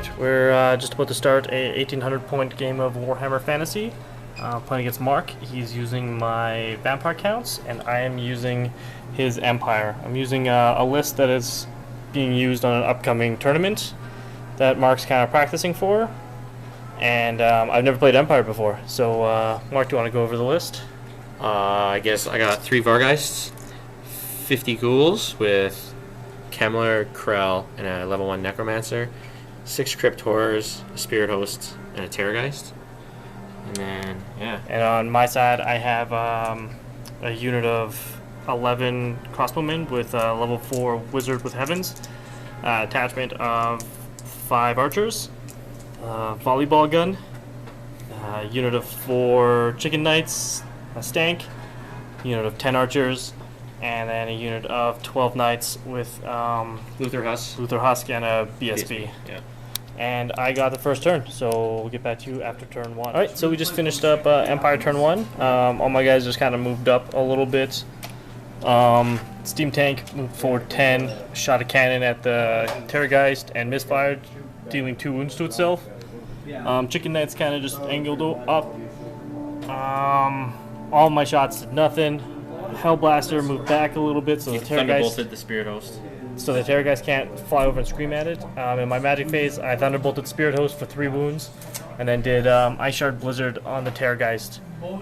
Alright, we're just about to start a 1800 point game of Warhammer Fantasy. Playing against Mark. He's using my vampire counts, and I am using his empire. I'm using a list that is being used on an upcoming tournament that Mark's kind of practicing for. And I've never played Empire before. So, Mark, do you want to go over the list? I guess I got 3 Vargheists, 50 Ghouls with Kemmler, Krell, and a level 1 Necromancer, 6 Crypt Horrors, a Spirit Host, and a Terrorgeist. And then, yeah. And on my side, I have a unit of 11 Crossbowmen with level 4 Wizard with Heavens, attachment of 5 Archers, Volleyball Gun, a unit of 4 Chicken Knights, a Stank, unit of 10 Archers, and then a unit of 12 Knights with Luther Husk and a BSB. Yeah. And I got the first turn, so we'll get back to you after turn 1. Alright, so we just finished up Empire turn 1. All my guys just kind of moved up a little bit. Steam Tank moved forward 10, shot a cannon at the Terrorgeist and misfired, dealing 2 wounds to itself. Chicken Knights kind of just angled up. All my shots did nothing. Hellblaster moved back a little bit, so the Terrorgeist Thunderbolted the Spirit Host. So the Terrorgeist can't fly over and scream at it. In my magic phase, I Thunderbolted Spirit Host for 3 wounds, and then did Ice Shard Blizzard on the Terrorgeist,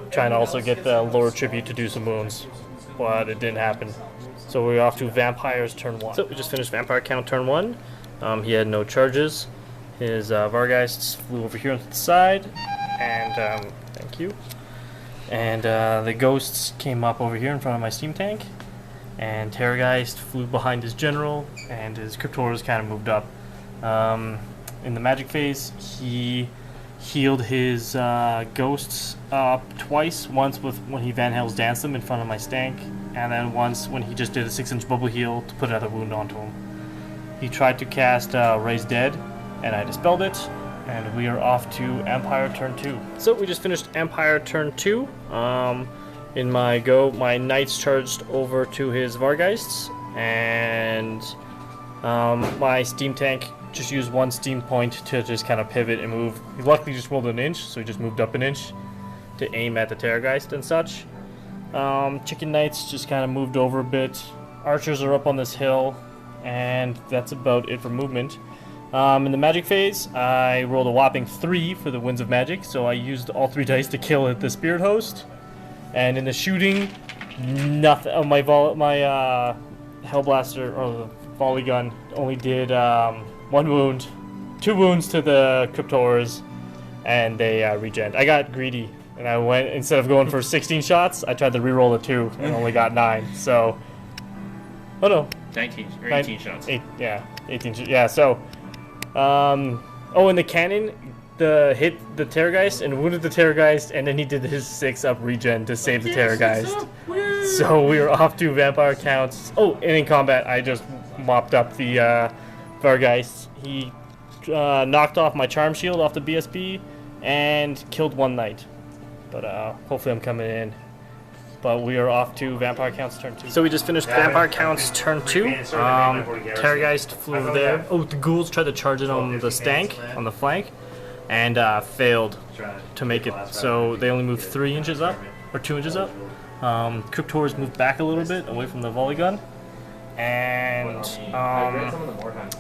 trying to also get the lower tribute to do some wounds, but it didn't happen. So we're off to Vampires turn 1. So we just finished Vampire count turn 1. He had no charges. His Vargheists flew over here on the side, and thank you. And the Ghosts came up over here in front of my Steam Tank. And Terrorgeist flew behind his general, and his Crypt Horrors kind of moved up. In the magic phase, he healed his ghosts up twice. Once when he Van Hels's danced them in front of my Stank, and then once when he just did a 6-inch bubble heal to put another wound onto him. He tried to cast Raise Dead, and I dispelled it, and we are off to Empire turn 2. So we just finished Empire turn 2. In my go, my Knights charged over to his Vargheists, and my Steam Tank just used 1 steam point to just kind of pivot and move. He luckily just rolled an inch, so he just moved up an inch to aim at the Terrorgeist and such. Chicken Knights just kind of moved over a bit. Archers are up on this hill, and that's about it for movement. In the magic phase, I rolled a whopping 3 for the Winds of Magic, so I used all 3 dice to kill the Spirit Host. And in the shooting, nothing. Oh, my Hellblaster or the volley gun only did 1 wound, 2 wounds to the Crypt Horrors, and they regen. I got greedy, and I went, instead of going for 16 shots, I tried to reroll the 2 and only got 9. So, oh no, 19 or 18 shots. 18. Yeah. So, oh, and the cannon. Hit the Terrorgeist and wounded the Terrorgeist, and then he did his 6-up regen to save the Terrorgeist. So we were off to Vampire counts. Oh, and in combat, I just mopped up the Vargheist. He knocked off my Charm Shield off the BSB and killed 1 Knight. But hopefully I'm coming in. But we are off to Vampire counts turn 2. So we just finished Vampire counts turn 2. Terrorgeist flew over there. Oh, the Ghouls tried to charge it on the Stank on the flank, and failed to make it. So they only moved 3 inches up, or 2 inches up. Crypt Horrors moved back a little bit away from the volley gun. And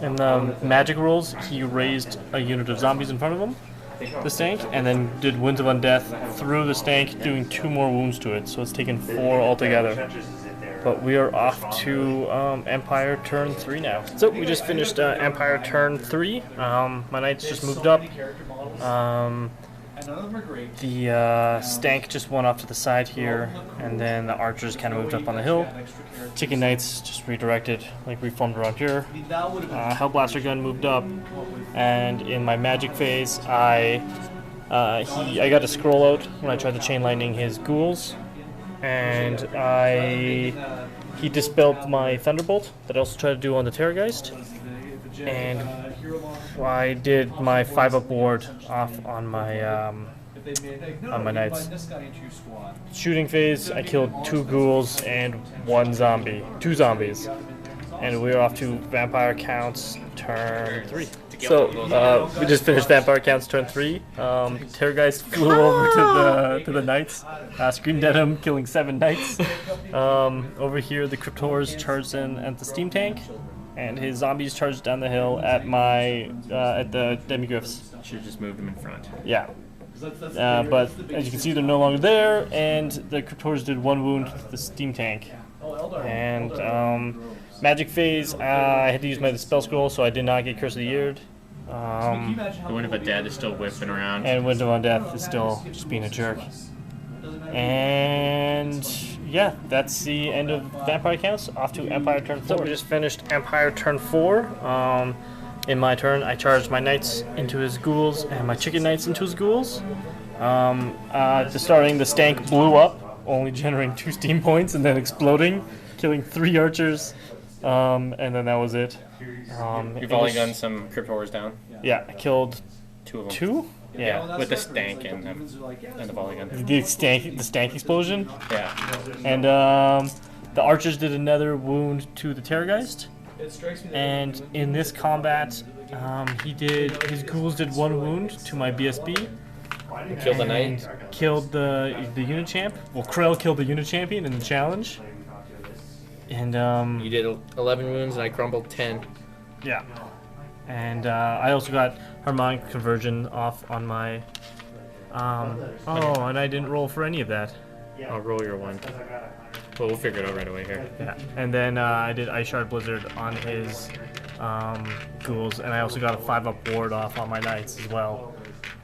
in the magic rolls, he raised a unit of zombies in front of him, the Stank, and then did Winds of Undeath through the Stank, doing 2 more wounds to it. So it's taken 4 altogether. But we are off to Empire turn 3 now. So we just finished Empire turn 3. My Knights just moved up. The Stank just went off to the side here, and then the Archers kind of moved up on the hill. Chicken Knights just redirected, like reformed around here. Hellblaster gun moved up, and in my magic phase, I got a scroll out when I tried to chain lightning his Ghouls. And he dispelled my Thunderbolt that I also tried to do on the Terrorgeist. And I did my 5-up ward off on my Knights. Shooting phase, I killed 2 Ghouls and 1 zombie. 2 zombies. and we're off to Vampire Counts turn 3. So we just finished Vampire Counts turn 3. Terrorgeist flew over to the knights, screamed at him, killing 7 knights. Over here, the Cryptors charged in at the steam tank, and his zombies charged down the hill at the demigryphs. Should have just moved them in front. Yeah. But as you can see, they're no longer there, and the Cryptors did 1 wound to the steam tank. And magic phase, I had to use my spell scroll, so I did not get Curse of the Year. The Wind of Undeath is still whipping around. And Wind of Undeath is still just being a jerk. And yeah, that's the end of Vampire Counts. Off to Empire turn 4. So we just finished Empire turn 4. In my turn, I charged my knights into his ghouls and my chicken knights into his ghouls. Starting, the stank blew up, only generating 2 steam points and then exploding, killing 3 archers, and then that was it. You've only gunned some Cryptors down? Yeah, I killed 2 of them. 2? Yeah. With the stank and the volley gun. The stank explosion? Yeah. And the archers did another wound to the Terrorgeist. And in this combat, his ghouls did 1 wound to my BSB. Killed the knight. Killed the Unichamp. Well, Krell killed the Unichampion in the challenge. And you did 11 wounds and I crumbled 10. Yeah. And I also got Harmonic Conversion off on my. And I didn't roll for any of that. I'll roll your 1. Well, we'll figure it out right away here. Yeah. And then I did Ice Shard Blizzard on his ghouls, and I also got a 5-up ward off on my knights as well.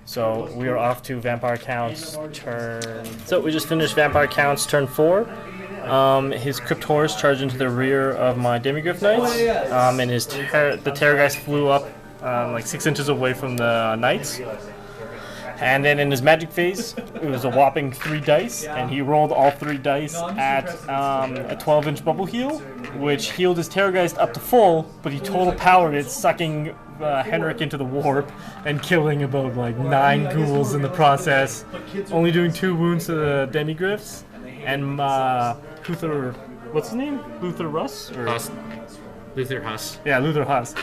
So we are off to Vampire Counts turn. So we just finished Vampire Counts turn 4. His Cryptors charged into the rear of my Demigryph Knights, and the Terrorgeist flew up like 6 inches away from the Knights. And then in his magic phase, it was a whopping 3 dice, and he rolled all 3 dice at a 12-inch bubble heal, which healed his Terrorgeist up to full, but he total powered it, sucking Henrik into the warp and killing about like 9 ghouls in the process, only doing 2 wounds to the Demigryphs. And Luther, what's his name? Luther Russ? Or? Huss. Luther Huss. Yeah, Luther Huss.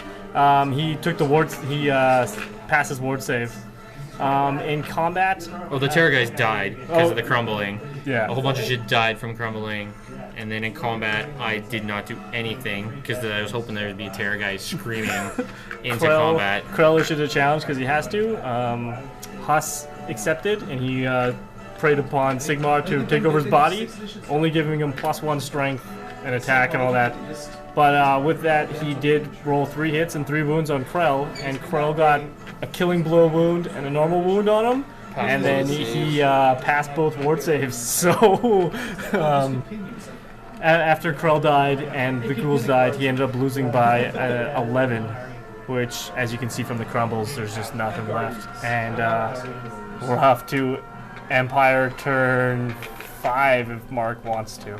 He took the ward. He passed his ward save. In combat. Well, the Terrorgeist died because of the crumbling. Yeah. A whole bunch of shit died from crumbling. And then in combat, I did not do anything because I was hoping there would be a Terrorgeist screaming into combat. Krell issued a challenge because he has to. Huss accepted, and he preyed upon Sigmar to take over his body, only giving him +1 strength and attack and all that. But with that, he did roll 3 hits and 3 wounds on Krell, and Krell got a killing blow wound and a normal wound on him, and then he passed both ward saves. So after Krell died and the ghouls died, he ended up losing by 11, which, as you can see from the crumbles, there's just nothing left. And we're off to Empire turn 5 if Mark wants to.